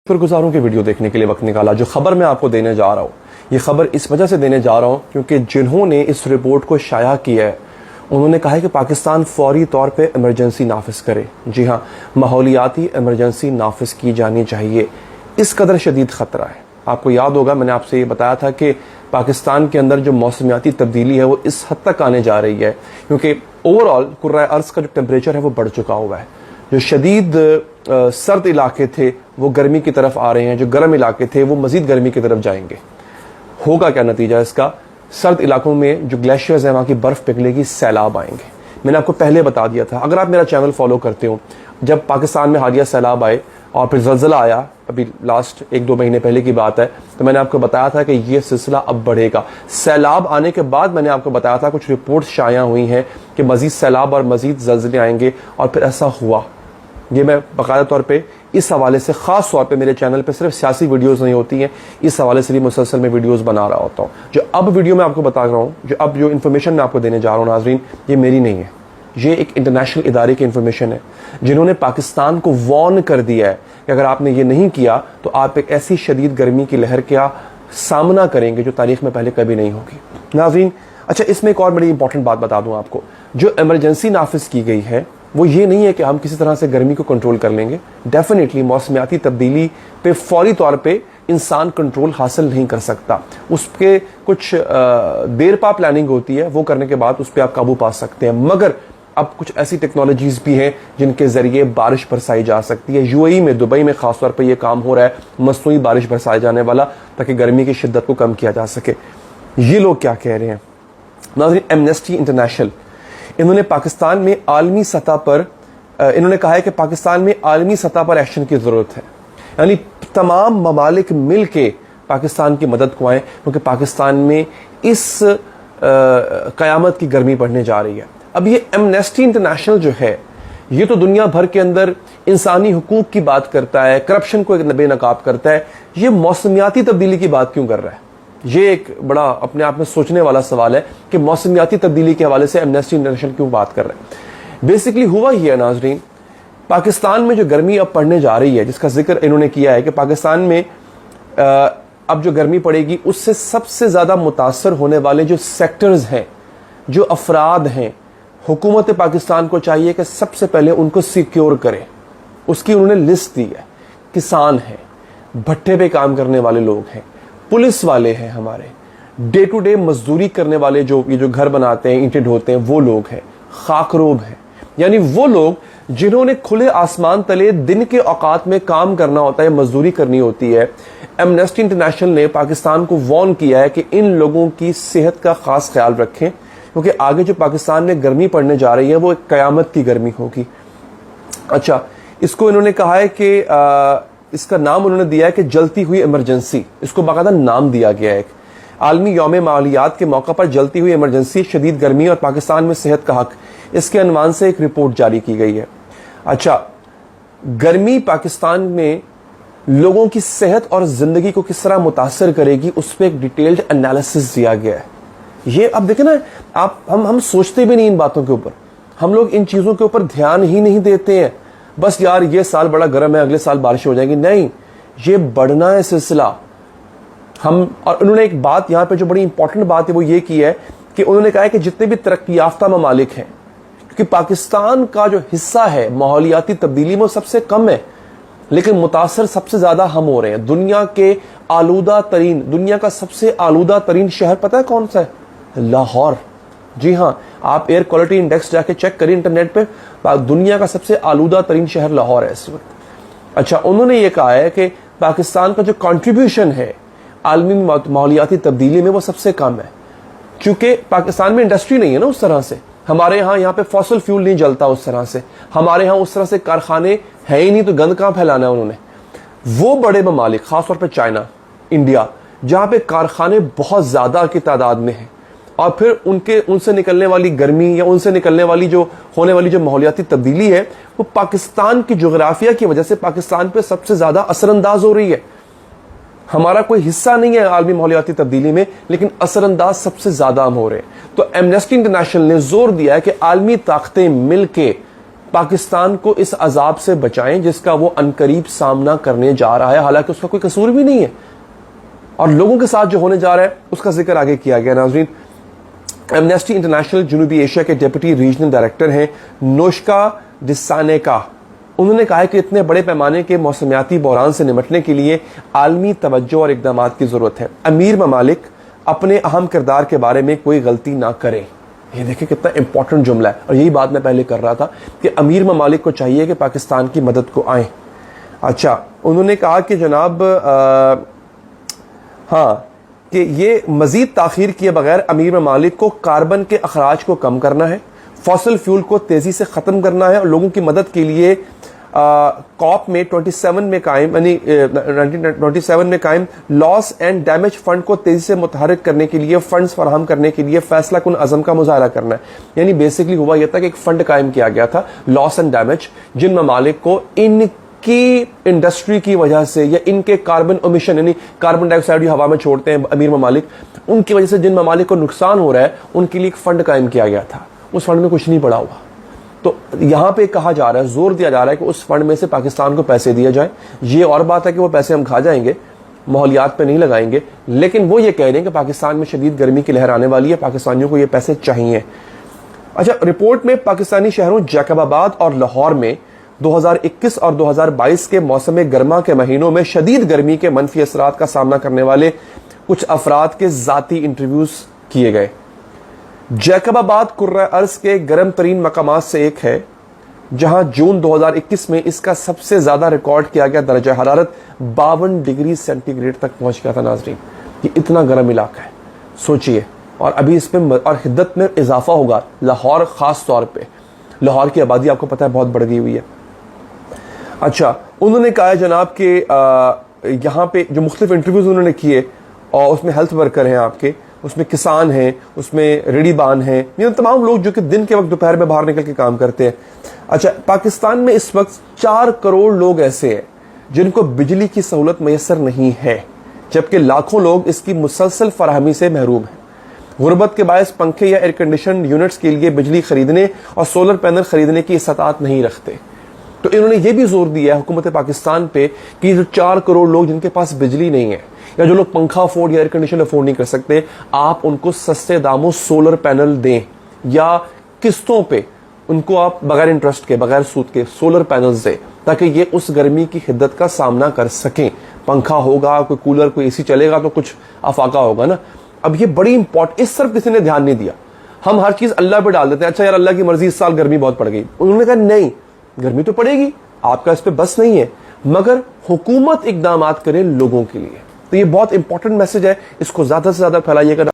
शुक्रगुजारों की वीडियो देखने के लिए वक्त निकाला। जो खबर मैं आपको देने जा रहा हूँ, ये खबर इस वजह से देने जा रहा हूँ क्योंकि जिन्होंने इस रिपोर्ट को शाया किया है उन्होंने कहा है कि पाकिस्तान फौरी तौर पे इमरजेंसी नाफिज करे। जी हाँ, माहौलियाती इमरजेंसी नाफिज की जानी चाहिए। इस कदर शदीद ख़तरा है। आपको याद होगा मैंने आपसे ये बताया था कि पाकिस्तान के अंदर जो मौसमियाती तब्दीली है वो इस हद तक आने जा रही है क्योंकि ओवरऑल कुर्राए अर्ज़ का जो टेम्परेचर है वो बढ़ चुका हुआ है। जो शदीद सर्द इलाके थे वो गर्मी की तरफ आ रहे हैं, जो गर्म इलाके थे वो मज़ीद गर्मी की तरफ जाएंगे। होगा क्या नतीजा इसका? सर्द इलाकों में जो ग्लेशियर्स हैं वहाँ की बर्फ़ पिघलेगी, सैलाब आएंगे। मैंने आपको पहले बता दिया था, अगर आप मेरा चैनल फॉलो करते हो, जब पाकिस्तान में हालिया सैलाब आए और फिर ज़लज़ला आया, अभी लास्ट 1-2 महीने पहले की बात है, तो मैंने आपको बताया था कि ये सिलसिला अब बढ़ेगा। सैलाब आने के बाद मैंने आपको बताया था कुछ रिपोर्ट्स शाया हुई हैं कि मज़ीद सैलाब और मज़ीद ज़लज़ले आएंगे, और फिर ऐसा हुआ। ये मैं बाकायदा तौर पे इस हवाले से ख़ास तौर पे मेरे चैनल पे सिर्फ सियासी वीडियोस नहीं होती हैं, इस हवाले से भी मुसलसल में वीडियोस बना रहा होता हूँ। जो अब वीडियो मैं आपको बता रहा हूँ, जो इन्फॉर्मेशन मैं आपको देने जा रहा हूँ नाजरीन, ये मेरी नहीं है, ये एक इंटरनेशनल इदारे की इन्फॉर्मेशन है जिन्होंने पाकिस्तान को वार्न कर दिया है कि अगर आपने ये नहीं किया तो आप एक ऐसी शदीद गर्मी की लहर का सामना करेंगे जो तारीख में पहले कभी नहीं होगी। नाजरीन, अच्छा, इसमें एक और बड़ी इंपॉर्टेंट बात बता दूं आपको। जो इमरजेंसी नाफिज की गई है वो ये नहीं है कि हम किसी तरह से गर्मी को कंट्रोल कर लेंगे। डेफिनेटली मौसमियाती तब्दीली पे फौरी तौर पे इंसान कंट्रोल हासिल नहीं कर सकता। उसके कुछ देर पा प्लानिंग होती है, वो करने के बाद उस पर आप काबू पा सकते हैं। मगर अब कुछ ऐसी टेक्नोलॉजीज भी हैं जिनके जरिए बारिश बरसाई जा सकती है। यूएई में, दुबई में खासतौर पर यह काम हो रहा है, मसनूई बारिश बरसाए जाने वाला, ताकि गर्मी की शिद्दत को कम किया जा सके। ये लोग क्या कह रहे हैं नाज़रीन? एमनेस्टी इंटरनेशनल, इन्होंने पाकिस्तान में आलमी सतह पर इन्होंने कहा है कि पाकिस्तान में आलमी सतह पर एक्शन की ज़रूरत है, यानी तमाम ममालिक मिल के पाकिस्तान की मदद को आएँ क्योंकि पाकिस्तान में इस क़यामत की गर्मी बढ़ने जा रही है। अब ये एमनेस्टी इंटरनेशनल जो है ये तो दुनिया भर के अंदर इंसानी हुकूक की बात करता है, करप्शन को बेनकाब करता है, ये मौसमियाती तब्दीली की बात क्यों कर रहा है? ये एक बड़ा अपने आप में सोचने वाला सवाल है कि मौसमियाती तब्दीली के हवाले से एमनेस्टी इंटरनेशनल क्यों बात कर रहे हैं। बेसिकली हुआ ये है नाजरीन, पाकिस्तान में जो गर्मी अब पड़ने जा रही है, जिसका जिक्र इन्होंने किया है कि पाकिस्तान में अब जो गर्मी पड़ेगी उससे सबसे ज़्यादा मुतासर होने वाले जो सेक्टर्स हैं, जो अफराद हैं, हुकूमत पाकिस्तान को चाहिए कि सबसे पहले उनको सिक्योर करे। उसकी उन्होंने लिस्ट दी है। किसान हैं, भट्टे पे काम करने वाले लोग हैं, पुलिस वाले हैं, हमारे डे टू डे मजदूरी करने वाले जो घर बनाते हैं, ईंटें ढोते हैं, वो लोग हैं, खाकरोब हैं, यानी वो लोग जिन्होंने खुले आसमान तले दिन के औकात में काम करना होता है, मजदूरी करनी होती है। एमनेस्टी इंटरनेशनल ने पाकिस्तान को वार्न किया है कि इन लोगों की सेहत का खास ख्याल रखें क्योंकि आगे जो पाकिस्तान में गर्मी पड़ने जा रही है वो एक कयामत की गर्मी होगी। अच्छा, इसको इन्होंने कहा है कि इसका नाम उन्होंने दिया है कि जलती हुई इमरजेंसी, इसको बाकायदा नाम दिया गया है। आलमी यौम माहौलियात के मौका पर जलती हुई इमरजेंसी, शदीद गर्मी और पाकिस्तान में सेहत का हक, इसके अनवान से एक रिपोर्ट जारी की गई है। अच्छा, गर्मी पाकिस्तान में लोगों की सेहत और जिंदगी को किस तरह मुतासर करेगी उस पर एक डिटेल्ड एनालिसिस दिया गया है। ये अब देखें ना, हम सोचते भी नहीं इन बातों के ऊपर, हम लोग इन चीज़ों के ऊपर ध्यान ही नहीं देते हैं। बस यार ये साल बड़ा गर्म है, अगले साल बारिश हो जाएगी, नहीं, ये बढ़ना है सिलसिला। और उन्होंने एक बात यहाँ पे जो बड़ी इंपॉर्टेंट बात है वो ये की है कि उन्होंने कहा है कि जितने भी तरक्की याफ्ता ममालिक हैं, क्योंकि पाकिस्तान का जो हिस्सा है माहौलियाती तब्दीली में वो सबसे कम है, लेकिन मुतासर सबसे ज्यादा हम हो रहे हैं। दुनिया का सबसे आलूदा तरीन शहर पता है कौन सा है? लाहौर। जी हाँ, आप एयर क्वालिटी इंडेक्स जाके चेक करिए इंटरनेट पे, दुनिया का सबसे आलूदा तरीन शहर लाहौर है इस वक्त। अच्छा, उन्होंने ये कहा है कि पाकिस्तान का जो कंट्रीब्यूशन है आलमी माहौलियाती तब्दीली में वो सबसे कम है क्योंकि पाकिस्तान में इंडस्ट्री नहीं है ना उस तरह से। हमारे यहाँ पे फॉसिल फ्यूल नहीं जलता उस तरह से, हमारे यहाँ उस तरह से कारखाने है ही नहीं, तो गंद कहाँ फैलाना है उन्होंने। वो बड़े ममालिक, खासतौर पर चाइना, इंडिया, जहाँ पे कारखाने बहुत ज्यादा की तादाद में हैं और फिर उनसे निकलने वाली गर्मी या उनसे निकलने वाली जो होने वाली जो माहौलियाती तब्दीली है वो पाकिस्तान की जोग्राफिया की वजह से पाकिस्तान पे सबसे ज्यादा असरअंदाज हो रही है। हमारा कोई हिस्सा नहीं है आलमी माहौलियाती तब्दीली में, लेकिन असरअंदाज सबसे ज्यादा हम हो रहे हैं। तो एमनेस्टी इंटरनेशनल ने जोर दिया है कि आलमी ताकतें मिलके पाकिस्तान को इस अजाब से बचाएं जिसका वो अनकरीब सामना करने जा रहा है, हालांकि उसका कोई कसूर भी नहीं है। और लोगों के साथ जो होने जा रहा है उसका जिक्र आगे किया गया। नाज़रीन, एमनेस्टी इंटरनेशनल जनूबी एशिया के डिप्टी रीजनल डायरेक्टर हैं नोशका डिसानेका। उन्होंने कहा है कि इतने बड़े पैमाने के मौसमियाती बहरान से निपटने के लिए आलमी तवज्जो और इकदाम की जरूरत है। अमीर ममालिक अपने अहम किरदार के बारे में कोई गलती ना करें। ये देखिए कितना इंपॉर्टेंट जुमला है, और यही बात मैं पहले कर रहा था कि अमीर ममालिक को चाहिए कि पाकिस्तान की मदद को आए। अच्छा, उन्होंने कहा कि जनाब कि ये मजीद ताखीर किए बगैर अमीर ममालिक को कार्बन के अखराज को कम करना है, फॉसिल फ्यूल को तेजी से खत्म करना है और लोगों की मदद के लिए कॉप में 27 में कायम 1927 में कायम लॉस एंड डैमेज फंड को तेजी से मुतहरिक करने के लिए फंड्स फराहम करने के लिए फैसला कुन अज़म का मुजाहरा करना है। यानी बेसिकली हुआ यह था कि एक फंड कायम किया गया था लॉस एंड डैमेज, जिन ममालिक को इनकी इंडस्ट्री की वजह से या इनके कार्बन एमिशन यानी कार्बन डाइऑक्साइड जो हवा में छोड़ते हैं अमीर ममालिक, उनकी वजह से जिन ममालिक को नुकसान हो रहा है उनके लिए एक फंड कायम किया गया था। उस फंड में कुछ नहीं पड़ा हुआ। तो यहां पे कहा जा रहा है, जोर दिया जा रहा है कि उस फंड में से पाकिस्तान को पैसे दिए जाए। ये और बात है कि वो पैसे हम खा जाएंगे, माहौलियात पे नहीं लगाएंगे, लेकिन वो ये कह रहे हैं कि पाकिस्तान में शदीद गर्मी की लहर आने वाली है, पाकिस्तानियों को ये पैसे चाहिए। अच्छा, रिपोर्ट में पाकिस्तानी शहरों जैकबाबाद और लाहौर में 2021 और 2022 के मौसम गर्मा के महीनों में शदीद गर्मी के मनफी असरात का सामना करने वाले कुछ अफराद के जाती इंटरव्यूज किए गए। जैकबाबाद कुर्रा अर्ज के गर्म तरीन मकामात से एक है, जहां जून 2021 में इसका सबसे ज्यादा रिकॉर्ड किया गया दर्जा हरारत 52 डिग्री सेंटीग्रेड तक पहुंच गया था। नाजरीन, ये इतना गर्म इलाका है, सोचिए। और अभी इसमें और हिद्दत में इजाफा होगा। लाहौर खास तौर पे, लाहौर की आबादी आपको पता है बहुत बढ़ गई हुई है। अच्छा, उन्होंने कहा है जनाब कि यहाँ पे जो मुख्तलिफ इंटरव्यूज उन्होंने किए, और उसमें हेल्थ वर्कर हैं आपके, उसमें किसान हैं, उसमें रेडीबान हैं, ये तमाम लोग जो कि दिन के वक्त दोपहर में बाहर निकल के काम करते हैं। अच्छा, पाकिस्तान में इस वक्त 4 करोड़ लोग ऐसे हैं जिनको बिजली की सहूलत मैसर नहीं है, जबकि लाखों लोग इसकी मुसलसल फराहमी से महरूम हैं। गुर्बत के बायस पंखे या एयर कंडीशन यूनिट्स के लिए बिजली खरीदने और सोलर पैनल खरीदने की इस्तात नहीं रखते। तो इन्होंने ये भी जोर दिया है हुकूमत पाकिस्तान पे कि जो 4 करोड़ लोग जिनके पास बिजली नहीं है, या जो लोग पंखा अफोर्ड या एयर कंडीशन अफोर्ड नहीं कर सकते, आप उनको सस्ते दामों सोलर पैनल दें, या किस्तों पे उनको आप बगैर इंटरेस्ट के, बगैर सूद के सोलर पैनल्स दें, ताकि ये उस गर्मी की हिद्दत का सामना कर सकें। पंखा होगा, कोई कूलर, कोई एसी चलेगा तो कुछ अफाका होगा ना। अब ये बड़ी इंपॉर्टेंट, इस तरफ किसी ने ध्यान नहीं दिया। हम हर चीज अल्लाह पे डाल देते हैं, अच्छा यार अल्लाह की मर्जी, इस साल गर्मी बहुत पड़ गई। उन्होंने कहा नहीं, गर्मी तो पड़ेगी, आपका इस पे बस नहीं है, मगर हुकूमत इकदाम करे लोगों के लिए। तो ये बहुत इंपॉर्टेंट मैसेज है, इसको ज्यादा से ज्यादा फैलाइएगा।